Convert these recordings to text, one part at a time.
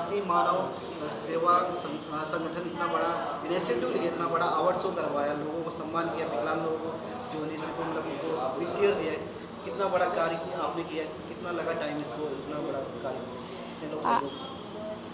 भारतीय मानव सेवा संगठन इतना बड़ा इनिशिएटिव लिए, इतना बड़ा अवार्ड शो करवाया, लोगों को सम्मान किया, विकलांग लोगों को जो निश्चित मतलब उनको व्हील चेयर दिया है। कितना बड़ा कार्य किया आपने किया, कितना लगा टाइम इसको, इतना बड़ा कार्य इतने लोग आ, सहयोग।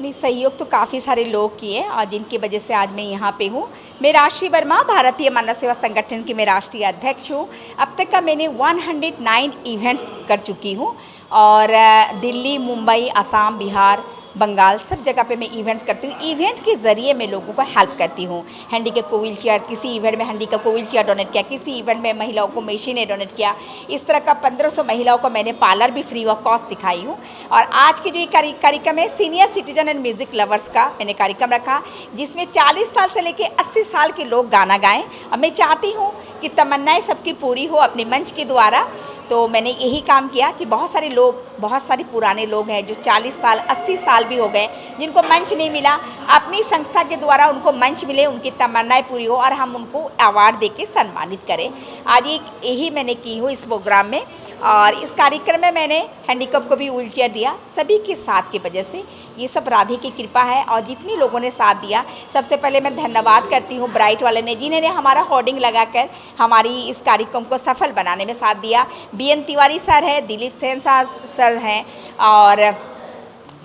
नहीं, सहयोग तो काफ़ी सारे लोग किए और जिनकी वजह से आज मैं यहाँ पे हूँ। मैं राष्ट्रीय वर्मा भारतीय मानव सेवा संगठन की मैं राष्ट्रीय अध्यक्ष हूँ। अब तक का मैंने 109 इवेंट्स कर चुकी हूँ और दिल्ली, मुंबई, असम, बिहार, बंगाल सब जगह पे मैं इवेंट्स करती हूँ। इवेंट के ज़रिए मैं लोगों को हेल्प करती हूँ। हैंडीकैप को व्हील चेयर, किसी इवेंट में हैंडीकैप को व्हील चेयर डोनेट किया, किसी इवेंट में महिलाओं को मशीनें डोनेट किया। इस तरह का 1500 महिलाओं को मैंने पार्लर भी फ्री ऑफ कॉस्ट सिखाई हूँ। और आज की जो ये कार्यक्रम है senior citizen and music lovers का मैंने कार्यक्रम रखा, जिसमें 40 साल से लेकर 80 साल के लोग गाना गाएं। और मैं चाहती हूँ कि तमन्नाएं सबकी पूरी हो अपने मंच के द्वारा। तो मैंने यही काम किया कि बहुत सारे लोग, बहुत सारे पुराने लोग हैं जो 40 साल 80 साल भी हो गए, जिनको मंच नहीं मिला, अपनी संस्था के द्वारा उनको मंच मिले, उनकी तमन्नाएं पूरी हो और हम उनको अवार्ड देके सम्मानित करें। आज यही मैंने की हूँ इस प्रोग्राम में। और इस कार्यक्रम में मैंने हैंडीकैप को भी व्हील चेयर दिया, सभी के साथ की वजह से। ये सब राधे की कृपा है और जितने लोगों ने साथ दिया, सबसे पहले मैं धन्यवाद करती हूँ ब्राइट वाले ने, जिन्होंने हमारा होर्डिंग लगाकर हमारी इस कार्यक्रम को सफल बनाने में साथ दिया। BN तिवारी सर है, दिलीप सेन सर हैं और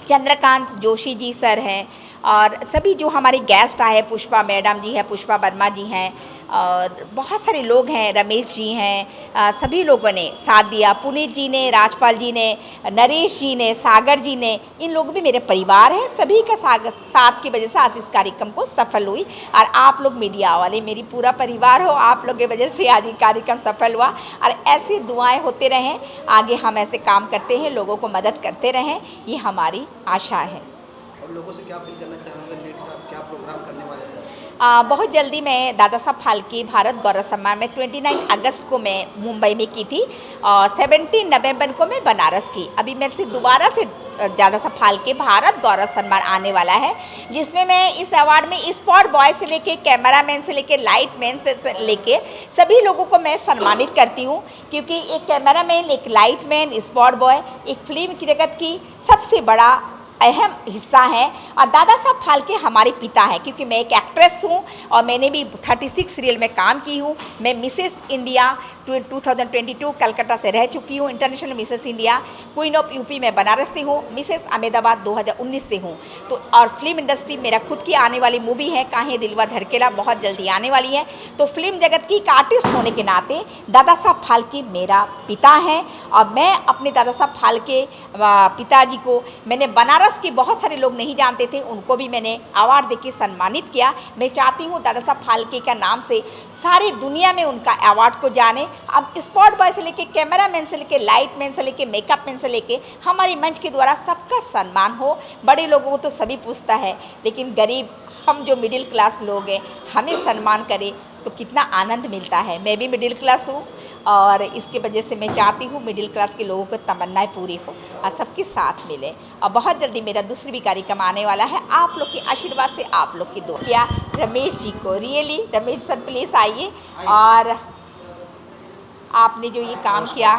चंद्रकांत जोशी जी सर हैं और सभी जो हमारे गेस्ट आए हैं, पुष्पा मैडम जी हैं, पुष्पा वर्मा जी हैं और बहुत सारे लोग हैं, रमेश जी हैं, सभी लोगों ने साथ दिया। पुनीत जी ने, राजपाल जी ने, नरेश जी ने, सागर जी ने, इन लोग भी मेरे परिवार हैं। सभी का साथ की वजह से आज इस कार्यक्रम को सफल हुई। और आप लोग मीडिया वाले मेरी पूरा परिवार हो, आप लोग की वजह से आज ये कार्यक्रम सफल हुआ। और ऐसी दुआएं होते रहें, आगे हम ऐसे काम करते हैं, लोगों को मदद करते रहें, ये हमारी आशा है। और लोगों से क्या अपील करना चाहेंगे, नेक्स्ट आप क्या प्रोग्राम करने वाले हैं? बहुत जल्दी मैं दादा साहब फाल्के भारत गौरव सम्मान में 29 अगस्त को मैं मुंबई में की थी और 17 नवंबर को मैं बनारस की। अभी मेरे से दोबारा से दादा साहब फाल्के भारत गौरव सम्मान आने वाला है, जिसमें मैं इस अवार्ड में स्पॉट बॉय से लेके कैमरामैन से लेके लाइट मैन से लेके सभी लोगों को मैं सम्मानित करती हूँ। क्योंकि एक कैमरामैन, एक लाइट मैन, स्पॉट बॉय एक फिल्म की जगत की सबसे बड़ा अहम हिस्सा है। और दादा साहब फाल्के हमारे पिता हैं, क्योंकि मैं एक एक्ट्रेस हूँ और मैंने भी 36 सीरियल में काम की हूँ। मैं मिसेस इंडिया 2022 कलकत्ता से रह चुकी हूँ, international Mrs India, queen of UP में बनारस से हूँ, मिसेस अहमदाबाद 2019 से हूँ। तो और फिल्म इंडस्ट्री मेरा खुद की आने वाली मूवी है काहे दिलवा धड़केला, बहुत जल्दी आने वाली है। तो फिल्म जगत की एक आर्टिस्ट होने के नाते दादा साहब फाल्के मेरा पिता हैं और मैं अपने दादा साहब फाल्के पिताजी को मैंने बनारस के बहुत सारे लोग नहीं जानते थे, उनको भी मैंने अवार्ड देके सम्मानित किया। मैं चाहती हूँ दादा साहब फाल्के का नाम से सारी दुनिया में उनका अवार्ड को जाने। अब स्पॉट बॉय से लेके कैमरामैन से लेके लाइट मैन से लेके मेकअप मैन से लेके हमारे मंच के द्वारा सबका सम्मान हो। बड़े लोगों को तो सभी पूछता है, लेकिन गरीब हम जो मिडिल क्लास लोग हैं हमें सम्मान करें तो कितना आनंद मिलता है। मैं भी मिडिल क्लास हूँ और इसके वजह से मैं चाहती हूँ मिडिल क्लास के लोगों को तमन्नाएं पूरी हो और सबके साथ मिले। और बहुत जल्दी मेरा दूसरी भी कार्यक्रम आने वाला है, आप लोग के आशीर्वाद से, आप लोग की दुआ। क्या रमेश जी को रियली, रमेश सर प्लीज़ आइए। और आपने जो ये काम किया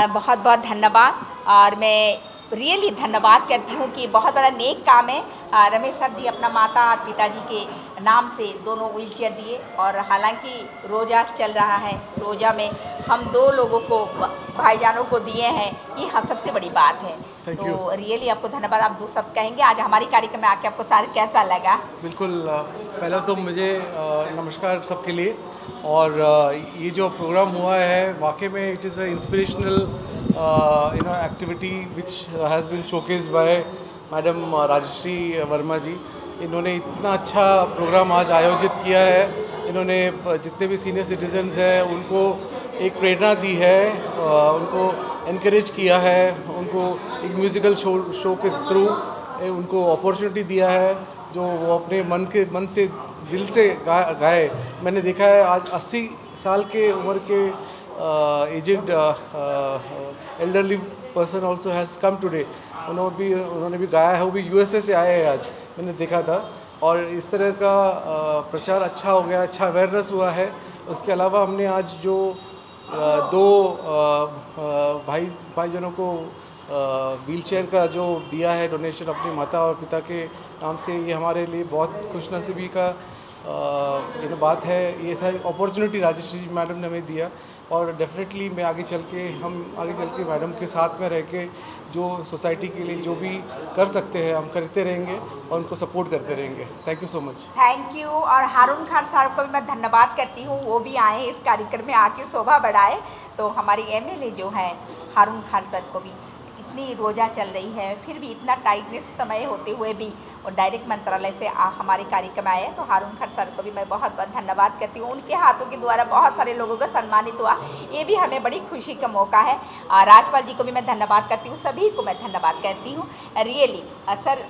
बहुत बहुत धन्यवाद। और मैं रियली धन्यवाद करती हूँ कि बहुत बड़ा नेक काम है। रमेश सर जी अपना माता और पिताजी के नाम से दोनों व्हील चेयर दिए और हालांकि रोज़ा चल रहा है, रोज़ा में हम 2 लोगों को, भाईजानों को दिए हैं, ये हम सबसे बड़ी बात है। तो रियली आपको धन्यवाद। आप 2 शब्द कहेंगे आज हमारे कार्यक्रम में आके आपको सारे कैसा लगा? बिल्कुल, पहले तो मुझे नमस्कार सबके लिए। और ये जो प्रोग्राम हुआ है वाकई में it is a inspirational activity which has been showcased by madam Rajshree Verma ji. इन्होंने इतना अच्छा प्रोग्राम आज आयोजित किया है। इन्होंने जितने भी सीनियर सिटीजन्स हैं उनको एक प्रेरणा दी है, उनको इनकरेज किया है, उनको एक म्यूज़िकल शो के थ्रू उनको अपॉर्चुनिटी दिया है जो वो अपने मन से दिल से गाए। मैंने देखा है आज 80 साल के उम्र के aged elderly person also has come today. उन्होंने भी गाया है, वो भी USA से आए हैं आज, मैंने देखा था। और इस तरह का प्रचार अच्छा हो गया, अच्छा अवेयरनेस हुआ है। उसके अलावा हमने आज जो 2 भाईजनों को व्हीलचेयर का जो दिया है डोनेशन अपनी माता और पिता के नाम से, ये हमारे लिए बहुत खुशनसीबी का बात है। ये सारी अपॉर्चुनिटी राजेश्री मैडम ने हमें दिया और डेफिनेटली मैं आगे चल के मैडम के साथ में रह के जो सोसाइटी के लिए जो भी कर सकते हैं हम करते रहेंगे और उनको सपोर्ट करते रहेंगे। Thank you so much. Thank you. और हारून खान साहब को भी मैं धन्यवाद करती हूँ, वो भी आए इस कार्यक्रम में आके शोभा बढ़ाए। तो हमारी एमएलए जो हैं हारून खान सर को भी, इतनी रोज़ा चल रही है फिर भी इतना टाइटनेस समय होते हुए भी और डायरेक्ट मंत्रालय से हमारे कार्यक्रम आए, तो हारून खान सर को भी मैं बहुत बहुत धन्यवाद करती हूँ। उनके हाथों के द्वारा बहुत सारे लोगों का सम्मानित हुआ, ये भी हमें बड़ी खुशी का मौका है। राजपाल जी को भी मैं धन्यवाद करती हूँ, सभी को मैं धन्यवाद करती हूँ रियली। सर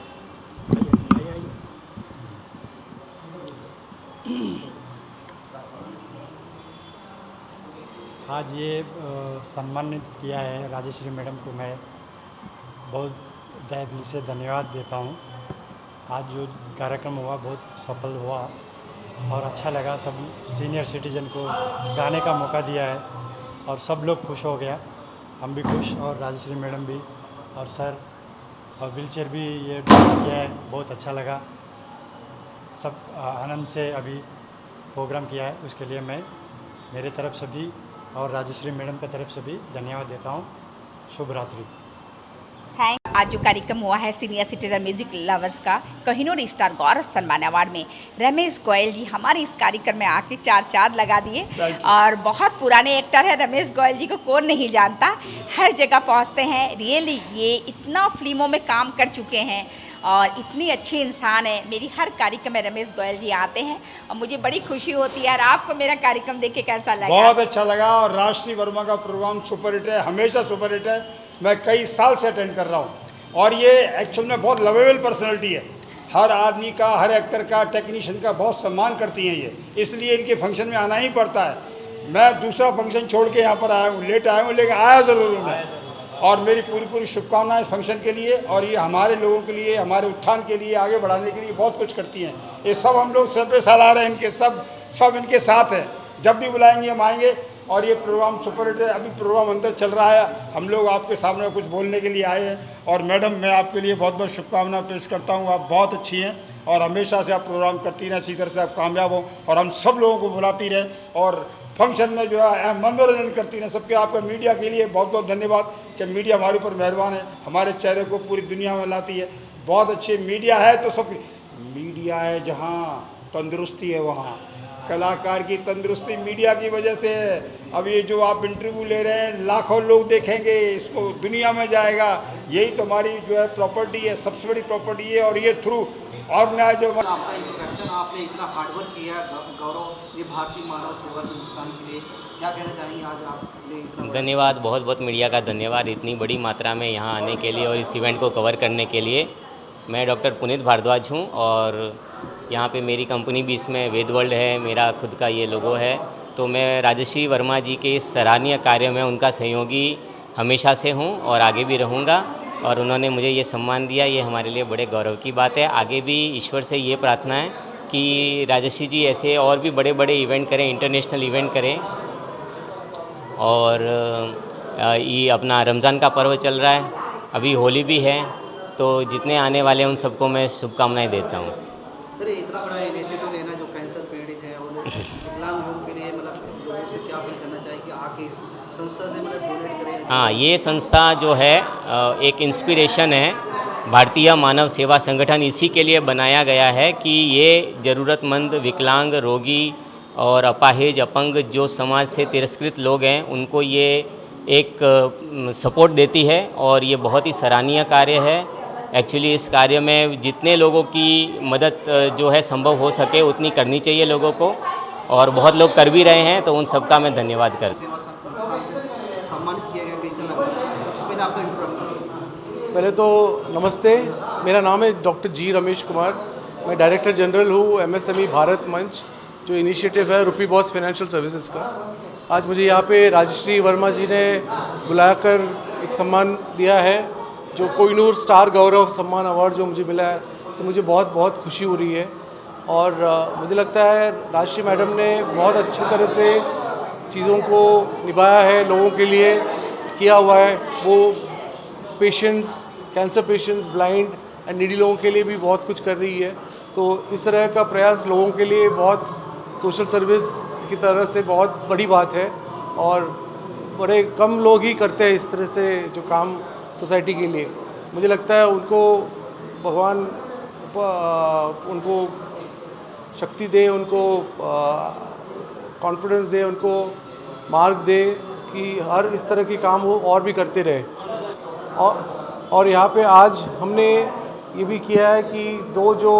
आज ये सम्मानित किया है राजेश्री मैडम को, मैं बहुत तहे दिल से धन्यवाद देता हूँ। आज जो कार्यक्रम हुआ बहुत सफल हुआ और अच्छा लगा। सब सीनियर सिटीजन को गाने का मौका दिया है और सब लोग खुश हो गया, हम भी खुश और राजेश्री मैडम भी और सर, और व्हीलचेयर भी ये डोनेट किया है, बहुत अच्छा लगा। सब आनंद से अभी प्रोग्राम किया है, उसके लिए मैं मेरे तरफ से भी और राजेश्री मैडम की तरफ से भी धन्यवाद देता हूँ। शुभ रात्रि। थैंक। आज जो कार्यक्रम हुआ है सीनियर सिटीजन म्यूजिक लवर्स का कोहिनूर स्टार गौरव सम्मान अवार्ड में, रमेश गोयल जी हमारे इस कार्यक्रम में आके चार लगा दिए। और बहुत पुराने एक्टर है रमेश गोयल जी को कौन नहीं जानता, हर जगह पहुंचते हैं। रियली ये इतना फिल्मों में काम कर चुके हैं और इतनी अच्छी इंसान है। मेरी हर कार्यक्रम में रमेश गोयल जी आते हैं और मुझे बड़ी खुशी होती है। और आपको मेरा कार्यक्रम देख के कैसा लगा? बहुत अच्छा लगा और राजश्री वर्मा का प्रोग्राम सुपरहिट है, हमेशा सुपरहिट है। मैं कई साल से अटेंड कर रहा हूँ और ये एक्चुअल में बहुत लवेबल पर्सनैलिटी है। हर आदमी का, हर एक्टर का, टेक्नीशियन का बहुत सम्मान करती हैं ये, इसलिए इनके फंक्शन में आना ही पड़ता है। मैं दूसरा फंक्शन छोड़ के यहाँ पर आया हूँ, लेट आया हूँ, लेकिन आया ज़रूर हूँ मैं। और मेरी पूरी शुभकामनाएं फंक्शन के लिए, और ये हमारे लोगों के लिए, हमारे उत्थान के लिए, आगे बढ़ाने के लिए बहुत कुछ करती हैं। ये सब हम लोग सर पे सालार हैं इनके, सब इनके साथ हैं। जब भी बुलाएंगे हम आएंगे। और ये प्रोग्राम सुपरहिट है। अभी प्रोग्राम अंदर चल रहा है, हम लोग आपके सामने कुछ बोलने के लिए आए हैं। और मैडम, मैं आपके लिए बहुत बहुत शुभकामनाएं पेश करता हूँ। आप बहुत अच्छी हैं और हमेशा से आप प्रोग्राम करती रहें, इसी तरह से आप कामयाब हों और हम सब लोगों को बुलाती रहें और फंक्शन में जो है मनोरंजन करती रहें सबके। आपका मीडिया के लिए बहुत बहुत धन्यवाद कि मीडिया हमारे ऊपर मेहरबान है, हमारे चेहरे को पूरी दुनिया में लाती है। बहुत अच्छी मीडिया है, तो सब मीडिया है जहाँ तंदुरुस्ती है वहाँ कलाकार की तंदुरुस्ती मीडिया की वजह से है। अब ये जो आप इंटरव्यू ले रहे हैं, लाखों लोग देखेंगे, इसको दुनिया में जाएगा। यही तो हमारी जो है प्रॉपर्टी है, सबसे बड़ी प्रॉपर्टी है। और ये थ्रू ऑर्गेनाइज जो आपका इंट्रोडक्शन, आपने इतना हार्डवर्क किया गौरव, ये भारतीय मानव सेवा संस्थान के लिए क्या कहना चाहेंगे आज आपने? धन्यवाद, बहुत बहुत मीडिया का धन्यवाद इतनी बड़ी मात्रा में यहाँ आने के लिए और इस इवेंट को कवर करने के लिए। मैं डॉक्टर पुनीत भारद्वाज हूँ और यहाँ पे मेरी कंपनी भी इसमें वेद वर्ल्ड है, मेरा खुद का ये लोगो है। तो मैं राजश्री वर्मा जी के इस सराहनीय कार्य में उनका सहयोगी हमेशा से हूँ और आगे भी रहूँगा। और उन्होंने मुझे ये सम्मान दिया, ये हमारे लिए बड़े गौरव की बात है। आगे भी ईश्वर से ये प्रार्थना है कि राजश्री जी ऐसे और भी बड़े बड़े इवेंट करें, इंटरनेशनल इवेंट करें। और ये अपना रमज़ान का पर्व चल रहा है, अभी होली भी है, तो जितने आने वाले हैं उन सबको मैं शुभकामनाएं देता हूँ। सर, इतना बड़ा इनिशिएटिव लेना जो कैंसर पीड़ित है और विकलांग लोगों के लिए, मतलब लोगों से क्या अपील करना चाहिए कि आके इस संस्था से मतलब डोनेट करें? हाँ, ये संस्था जो है एक इंस्पिरेशन है, भारतीय मानव सेवा संगठन इसी के लिए बनाया गया है कि ये ज़रूरतमंद विकलांग, रोगी और अपाहिज, अपंग जो समाज से तिरस्कृत लोग हैं उनको ये एक सपोर्ट देती है और ये बहुत ही सराहनीय कार्य है। एक्चुअली इस कार्य में जितने लोगों की मदद जो है संभव हो सके उतनी करनी चाहिए लोगों को, और बहुत लोग कर भी रहे हैं, तो उन सबका मैं धन्यवाद करता हूँ। सम्मानित किया गया, कैसा लगा? सबसे पहले आपका इंट्रोडक्शन। पहले तो नमस्ते, मेरा नाम है डॉक्टर जी रमेश कुमार। मैं डायरेक्टर जनरल हूँ MSME भारत मंच, जो इनिशिएटिव है रुपी बॉस फाइनेंशियल सर्विसेज का। आज मुझे यहाँ पे राजश्री वर्मा जी ने बुलाकर एक सम्मान दिया है, जो कोहिनूर स्टार गौरव सम्मान अवार्ड जो मुझे मिला है, इससे मुझे बहुत बहुत खुशी हो रही है। और मुझे लगता है राजश्री मैडम ने बहुत अच्छी तरह से चीज़ों को निभाया है, लोगों के लिए किया हुआ है। वो patients, cancer patients, blind and needy लोगों के लिए भी बहुत कुछ कर रही है। तो इस तरह का प्रयास लोगों के लिए बहुत सोशल सर्विस की तरह से बहुत बड़ी बात है और बड़े कम लोग ही करते हैं इस तरह से जो काम सोसाइटी के लिए। मुझे लगता है उनको भगवान उनको शक्ति दे, उनको कॉन्फिडेंस दे, उनको मार्ग दे कि हर इस तरह के काम वो और भी करते रहे। और यहाँ पे आज हमने ये भी किया है कि 2 जो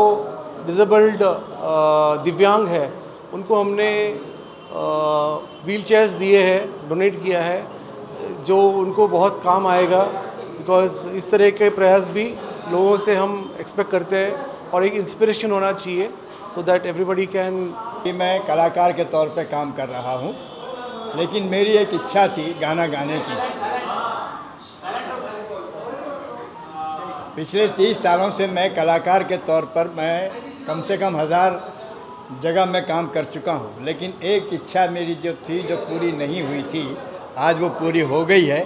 डिसेबल्ड दिव्यांग है उनको हमने व्हील चेयर्स दिए हैं, डोनेट किया है, जो उनको बहुत काम आएगा। बिकॉज़ इस तरह के प्रयास भी लोगों से हम एक्सपेक्ट करते हैं और एक इंस्पिरेशन होना चाहिए सो दैट एवरीबॉडी कैन। मैं कलाकार के तौर पे काम कर रहा हूँ, लेकिन मेरी एक इच्छा थी गाना गाने की। पिछले 30 सालों से मैं कलाकार के तौर पर मैं कम से कम 1000 जगह मैं काम कर चुका हूँ, लेकिन एक इच्छा मेरी जो थी, जो पूरी नहीं हुई थी, आज वो पूरी हो गई है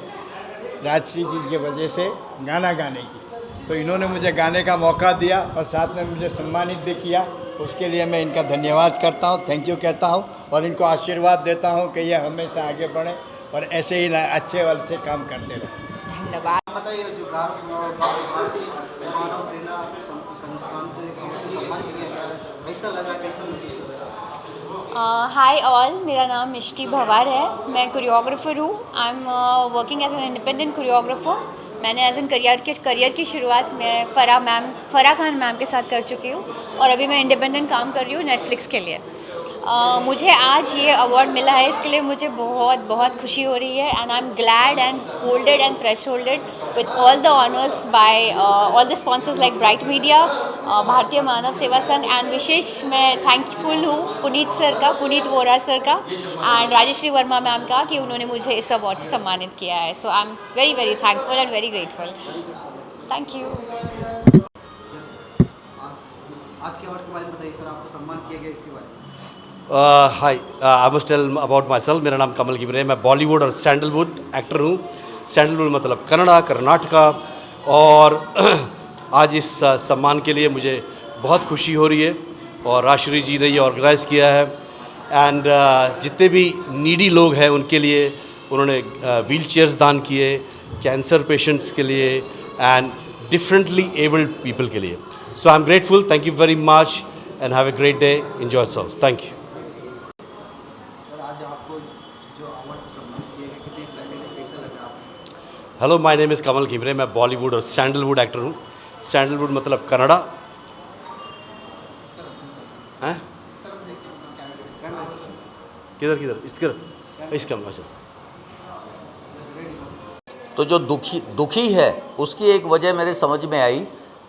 राजश्री जी की वजह से, गाना गाने की। तो इन्होंने मुझे गाने का मौका दिया और साथ में मुझे सम्मानित भी किया। उसके लिए मैं इनका धन्यवाद करता हूँ, थैंक यू कहता हूँ और इनको आशीर्वाद देता हूँ कि ये हमेशा आगे बढ़े और ऐसे ही अच्छे वाले काम करते रहें। धन्यवाद। बताइए जो भारतीय मानव सेना संस्थान से सम्मान किया गया, कैसा लग रहा है, कैसा महसूस कर रहा है? हाय ऑल, मेरा नाम मिष्टी भवार है। मैं कोरियोग्राफर हूँ। I am working as an independent choreographer. मैंने एज एन करियर की शुरुआत मैं फराह खान मैम के साथ कर चुकी हूँ और अभी मैं इंडिपेंडेंट काम कर रही हूँ नेटफ्लिक्स के लिए। मुझे आज ये अवार्ड मिला है, इसके लिए मुझे बहुत बहुत खुशी हो रही है and I am glad and holded and thresh holded with all the honours by all the sponsors like bright media, Bharatiya Manav Seva Sangh and विशेष मैं थैंकफुल हूँ पुनीत वोरा सर का एंड राजश्री वर्मा मैम का कि उन्होंने मुझे इस अवार्ड से सम्मानित किया है। So I am very very thankful and very grateful. Thank you. आज के अवार्ड के बारे में बताइए सर, आपको सम्मान किया गया इसके बारे में। Hi, I must tell about myself. मेरा नाम कमल घिमरे, मैं बॉलीवुड और सैंडलवुड एक्टर हूँ। सैंडलवुड मतलब कन्नड़ा, कर्नाटका। और आज इस सम्मान के लिए मुझे बहुत खुशी हो रही है और राजश्री जी ने ये ऑर्गेनाइज़ किया है एंड जितने भी नीडी लोग हैं उनके लिए उन्होंने व्हील चेयर्स दान किए, कैंसर पेशेंट्स के लिए एंड डिफरेंटली एबल्ड पीपल के लिए। So I am grateful, thank you very much and have a great day, enjoy yourself, thank you. Hello, my name is Kamal Ghimire, मैं बॉलीवुड और सैंडलवुड एक्टर हूँ। Sandalwood मतलब कन्नड़ा। हैं किधर इसका अच्छा। तो जो दुखी है उसकी एक वजह मेरे समझ में आई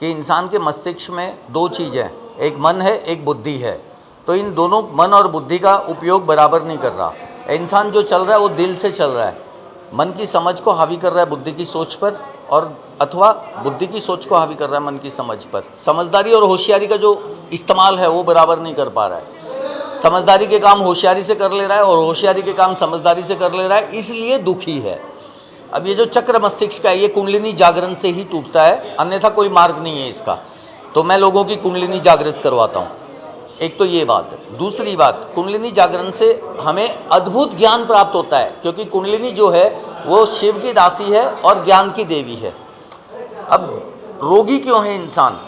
कि इंसान के मस्तिष्क में 2 चीज़ें, एक मन है, एक बुद्धि है। तो इन दोनों मन और बुद्धि का उपयोग बराबर नहीं कर रहा। इंसान जो चल रहा है वो दिल से चल रहा है, मन की समझ को हावी कर रहा है बुद्धि की सोच पर, और अथवा बुद्धि की सोच को हावी कर रहा है मन की समझ पर। समझदारी और होशियारी का जो इस्तेमाल है वो बराबर नहीं कर पा रहा है। समझदारी के काम होशियारी से कर ले रहा है और होशियारी के काम समझदारी से कर ले रहा है, इसलिए दुखी है। अब ये जो चक्र मस्तिष्क का है ये कुंडलिनी जागरण से ही टूटता है, अन्यथा कोई मार्ग नहीं है इसका। तो मैं लोगों की कुंडलिनी जागृत करवाता हूँ। एक तो ये बात है। दूसरी बात, कुंडलिनी जागरण से हमें अद्भुत ज्ञान प्राप्त होता है, क्योंकि कुंडलिनी जो है वो शिव की दासी है और ज्ञान की देवी है। अब रोगी क्यों है इंसान,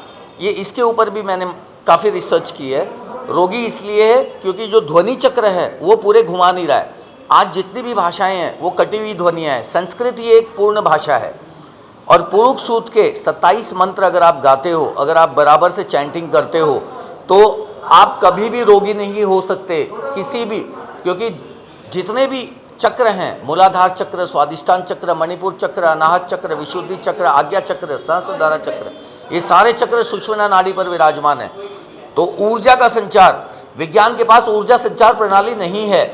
ये इसके ऊपर भी मैंने काफ़ी रिसर्च की है। रोगी इसलिए है क्योंकि जो ध्वनि चक्र है वो पूरे घुमा नहीं रहा है। आज जितनी भी भाषाएं हैं वो कटी हुई ध्वनियाँ हैं। संस्कृत ये एक पूर्ण भाषा है और पुरुष सूक्त के 27 मंत्र अगर आप गाते हो, अगर आप बराबर से चैंटिंग करते हो, तो आप कभी भी रोगी नहीं हो सकते किसी भी, क्योंकि जितने भी चक्र हैं, मूलाधार चक्र, स्वादिष्ठान चक्र, मणिपुर चक्र, अनाहत चक्र, विशुद्धि चक्र, आज्ञा चक्र, सहस्त्रधारा चक्र, ये सारे चक्र सुषुम्ना नाड़ी पर विराजमान है। तो ऊर्जा का संचार, विज्ञान के पास ऊर्जा संचार प्रणाली नहीं है।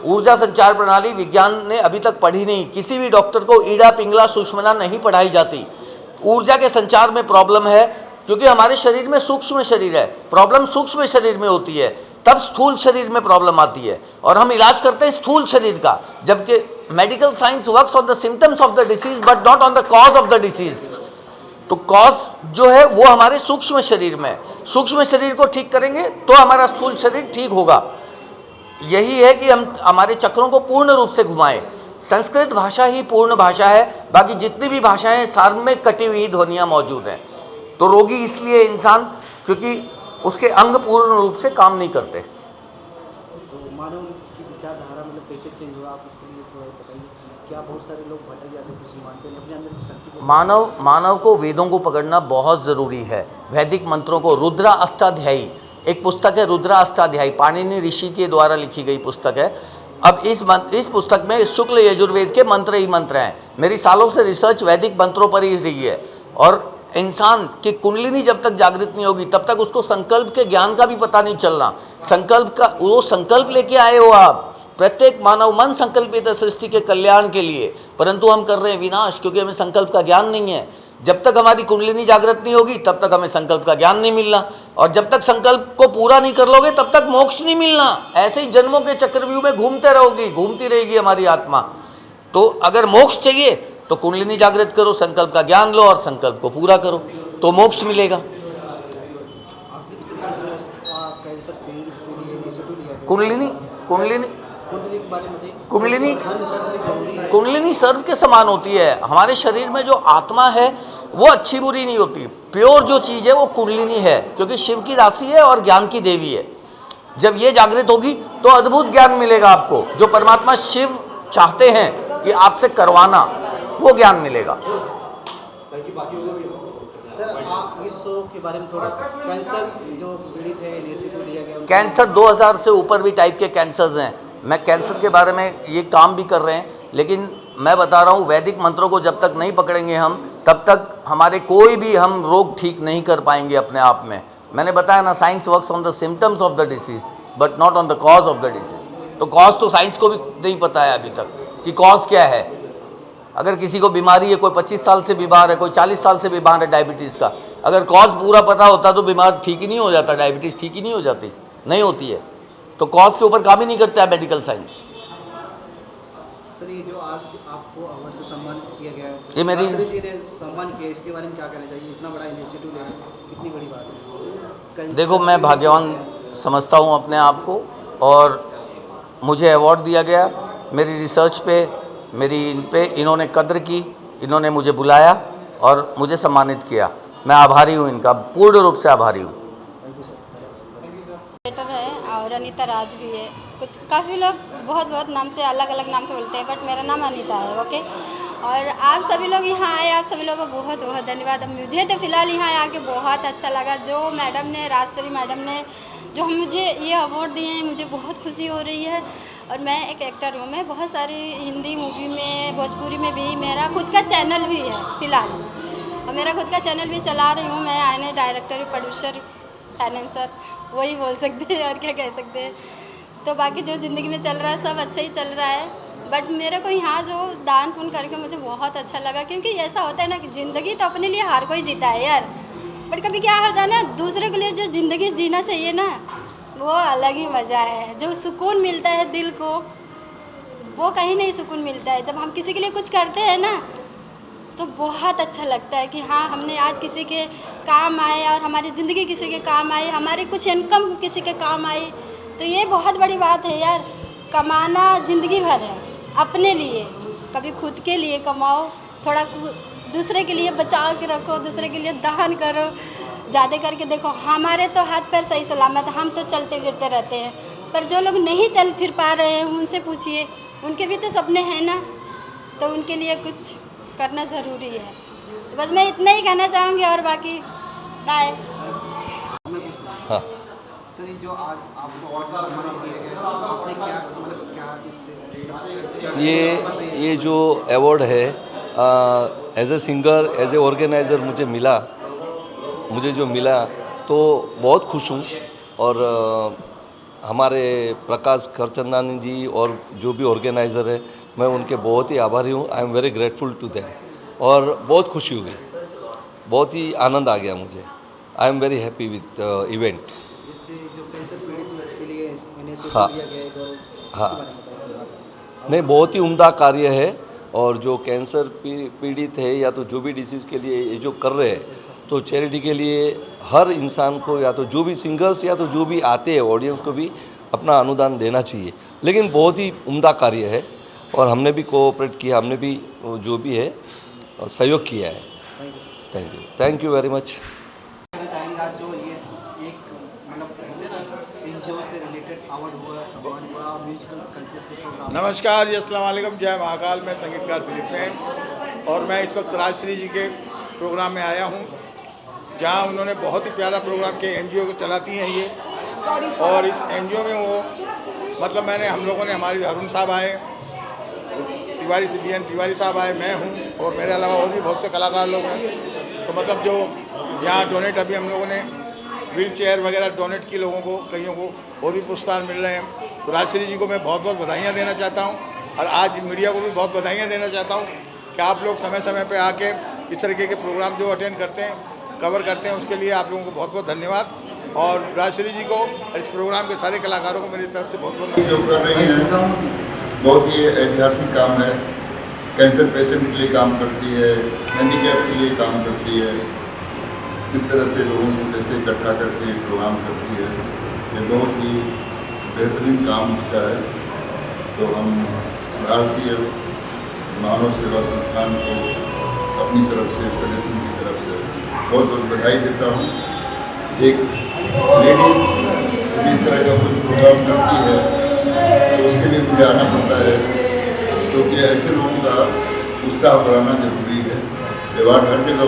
ऊर्जा संचार प्रणाली विज्ञान ने अभी तक पढ़ी नहीं। किसी भी डॉक्टर को ईड़ा पिंगला सुषुम्ना नहीं पढ़ाई जाती। ऊर्जा के संचार में प्रॉब्लम है, क्योंकि हमारे शरीर में सूक्ष्म शरीर है। प्रॉब्लम सूक्ष्म शरीर में होती है, तब स्थूल शरीर में प्रॉब्लम आती है और हम इलाज करते हैं स्थूल शरीर का, जबकि medical science works on the symptoms of the disease but not on the cause of the disease. तो कॉज जो है वो हमारे सूक्ष्म शरीर में, सूक्ष्म शरीर को ठीक करेंगे तो हमारा स्थूल शरीर ठीक होगा। यही है कि हम हमारे चक्रों को पूर्ण रूप से घुमाएं। संस्कृत भाषा ही पूर्ण भाषा है, बाकी जितनी भी भाषाएं सार में कटी हुई ध्वनियाँ मौजूद हैं। तो रोगी इसलिए इंसान क्योंकि उसके अंग पूर्ण रूप से काम नहीं करते। तो मानव की विचारधारा मतलब कैसे चेंज हुआ, आप इसके लिए थोड़ा बताइए। क्या बहुत सारे लोग भटक जाते हैं, कुछ मानते हैं अपने अंदर की शक्ति को। मानव को वेदों को पकड़ना बहुत ज़रूरी है। वैदिक मंत्रों को, रुद्रा अष्टाध्यायी एक पुस्तक है, रुद्रा अष्टाध्यायी पाणिनि ऋषि के द्वारा लिखी गई पुस्तक है। अब इस पुस्तक में शुक्ल यजुर्वेद के मंत्र ही मंत्र हैं। मेरी सालों से रिसर्च वैदिक मंत्रों पर ही रही है। और इंसान की कुंडलिनी जब तक जागृत नहीं होगी तब तक उसको संकल्प के ज्ञान का भी पता नहीं चलना। संकल्प का वो संकल्प लेके आए हो आप, प्रत्येक मानव मन संकल्पित है सृष्टि के कल्याण के लिए, परंतु हम कर रहे हैं विनाश, क्योंकि हमें संकल्प का ज्ञान नहीं है। जब तक हमारी कुंडलिनी जागृत नहीं होगी तब तक हमें संकल्प का ज्ञान नहीं मिलना, और जब तक संकल्प को पूरा नहीं कर लोगे तब तक मोक्ष नहीं मिलना। ऐसे ही जन्मों के चक्रव्यूह में घूमते रहोगी, घूमती रहेगी हमारी आत्मा। तो अगर मोक्ष चाहिए तो कुंडलिनी जागृत करो, संकल्प का ज्ञान लो और संकल्प को पूरा करो, तो मोक्ष मिलेगा। कुंडलिनी कुंडलिनी कुंडलिनी कुंडलिनी सर्व के समान होती है। हमारे शरीर में जो आत्मा है वो अच्छी बुरी नहीं होती, प्योर जो चीज़ है वो कुंडलिनी है, क्योंकि शिव की राशि है और ज्ञान की देवी है। जब ये जागृत होगी तो अद्भुत ज्ञान मिलेगा आपको, जो परमात्मा शिव चाहते हैं कि आपसे करवाना, वो ज्ञान मिलेगा। सर आप इस शो के बारे में थोड़ा, कैंसर जो पीड़ित है इनिशिएटिव लिया गया, कैंसर 2000 से ऊपर भी टाइप के कैंसर्स हैं। मैं कैंसर के बारे में ये काम भी कर रहे हैं, लेकिन मैं बता रहा हूँ वैदिक मंत्रों को जब तक नहीं पकड़ेंगे हम, तब तक हमारे कोई भी हम रोग ठीक नहीं कर पाएंगे अपने आप में। मैंने बताया ना, science works on the symptoms of the disease but not on the cause of the disease. तो कॉज तो साइंस को भी नहीं पता है अभी तक कि कॉज क्या है। अगर किसी को बीमारी है, कोई 25 साल से बीमार है, कोई 40 साल से बीमार है डायबिटीज़ का, अगर कॉज पूरा पता होता तो बीमार ठीक ही नहीं हो जाता, डायबिटीज़ ठीक ही नहीं हो जाती, नहीं होती है। तो कॉज के ऊपर काम ही नहीं करता है मेडिकल साइंस। सर ये जो आज आपको अवार्ड से सम्मान किया गया है, ये मेरी जी ने सम्मान किया, इसके बारे में क्या कहना चाहिए? इतना बड़ा इनिशिएटिव लेना कितनी बड़ी बात है। देखो, मैं भाग्यवान समझता हूँ अपने आप को, और मुझे अवार्ड दिया गया। मेरी रिसर्च पे, मेरी इन पे इन्होंने कद्र की, इन्होंने मुझे बुलाया और मुझे सम्मानित किया। मैं आभारी हूँ, इनका पूर्ण रूप से आभारी हूँ। बेटर है और अनीता राज भी है। कुछ काफ़ी लोग बहुत बहुत नाम से, अलग अलग नाम से बोलते हैं, बट मेरा नाम अनीता है। ओके, और आप सभी लोग यहाँ आए, आप सभी लोगों को बहुत बहुत धन्यवाद। मुझे तो फ़िलहाल यहाँ आके बहुत अच्छा लगा। जो मैडम ने, राजश्री मैडम ने जो मुझे ये अवार्ड दिए हैं, मुझे बहुत खुशी हो रही है। और मैं एक एक्टर हूँ, मैं बहुत सारी हिंदी मूवी में, भोजपुरी में भी, मेरा खुद का चैनल भी है फ़िलहाल, और मेरा खुद का चैनल भी चला रही हूँ मैं। आने डायरेक्टर, प्रोड्यूसर, फाइनेंसर, वही बोल सकते हैं, और क्या कह सकते हैं। तो बाकी जो ज़िंदगी में चल रहा है सब अच्छा ही चल रहा है, बट मेरे को यहाँ जो दान पुण्य करके मुझे बहुत अच्छा लगा। क्योंकि ऐसा होता है ना कि ज़िंदगी तो अपने लिए हर कोई जीता है यार, बट कभी क्या होता है ना, दूसरे के लिए जो ज़िंदगी जीना चाहिए ना, वो अलग ही मज़ा है। जो सुकून मिलता है दिल को, वो कहीं नहीं सुकून मिलता है। जब हम किसी के लिए कुछ करते हैं ना, तो बहुत अच्छा लगता है कि हाँ, हमने आज किसी के काम आए और हमारी ज़िंदगी किसी के काम आई, हमारी कुछ इनकम किसी के काम आई। तो ये बहुत बड़ी बात है यार। कमाना ज़िंदगी भर है अपने लिए, कभी खुद के लिए कमाओ, थोड़ा दूसरे के लिए बचा के रखो, दूसरे के लिए दान करो। ज़्यादा करके देखो, हमारे तो हाथ पैर सही सलामत, हम तो चलते फिरते रहते हैं, पर जो लोग नहीं चल फिर पा रहे हैं उनसे पूछिए, उनके भी तो सपने हैं ना, तो उनके लिए कुछ करना ज़रूरी है। तो बस मैं इतना ही कहना चाहूँगी, और बाकी बाय। हाँ, सर जो आज आपको अवार्ड से सम्मानित किया गया, आपने क्या मतलब क्या इससे ये जो अवार्ड है as a singer, as a organiser मुझे जो मिला तो बहुत खुश हूँ। और हमारे प्रकाश खरचंदानी जी और जो भी ऑर्गेनाइज़र है, मैं उनके बहुत ही आभारी हूँ। I am very grateful to them, और बहुत खुशी हुई, बहुत ही आनंद आ गया मुझे। आई am very happy with event. इससे जो कैंसर पीड़ित के लिए इनिशिएटिव हाँ, लिया गया है, हाँ, नहीं, बहुत ही उम्दा कार्य है। और जो कैंसर पीड़ित है या तो जो भी डिसीज़ के लिए ये जो कर रहे हैं, तो चैरिटी के लिए हर इंसान को या तो जो भी सिंगर्स या तो जो भी आते हैं ऑडियंस को भी अपना अनुदान देना चाहिए। लेकिन बहुत ही उम्दा कार्य है और हमने भी कोऑपरेट किया, हमने भी जो भी है सहयोग किया है। Thank you very much. कहना चाहेंगे आज जो ये एक मतलब कहते हैं ना एनजीओ से रिलेटेड अवार्ड हुआ, सम्मान हुआ, म्यूजिकल कल्चर के प्रोग्राम। नमस्कार जी, अस्सलाम वालेकुम, जय महाकाल। मैं संगीतकार दिलीप सेन और मैं इस वक्त राजश्री जी के प्रोग्राम में आया हूँ, जहाँ उन्होंने बहुत ही प्यारा प्रोग्राम के एनजीओ को चलाती हैं ये। और इस एनजीओ में वो मतलब हम लोगों ने हमारी अरुण साहब आए, तिवारी से BN तिवारी साहब आए, मैं हूँ और मेरे अलावा और भी बहुत से कलाकार लोग हैं। तो मतलब जो यहाँ डोनेट अभी हम लोगों ने व्हील चेयर वगैरह डोनेट की लोगों को, कईयों को और भी पुरस्कार मिल रहे हैं। तो राजश्री जी को मैं बहुत बहुत बधाइयाँ देना चाहता हूँ और आज मीडिया को भी बहुत बधाइयाँ देना चाहता हूँ कि आप लोग समय समय पे आके इस तरीके के प्रोग्राम जो अटेंड करते हैं, कवर करते हैं, उसके लिए आप लोगों को बहुत बहुत धन्यवाद। और राजश्री जी को और इस प्रोग्राम के सारे कलाकारों को मेरी तरफ से बहुत बहुत जो कर रही हैं बहुत ही ऐतिहासिक काम है। कैंसर पेशेंट के लिए काम करती है, हैंडीकैप के लिए काम करती है, इस तरह से लोगों से पैसे इकट्ठा करके प्रोग्राम करती है। ये बहुत ही बेहतरीन काम उसका है। तो हम भारतीय मानव सेवा संस्थान को अपनी तरफ से, फेडरेशन की तरफ से बहुत बहुत बधाई देता हूँ। एक लेडीज जिस तरह का कुछ प्रोग्राम करती है तो उसके लिए मुझे आना पड़ता है, क्योंकि ऐसे लोगों का उत्साह बढ़ाना जरूरी है। अवार्ड हर जगह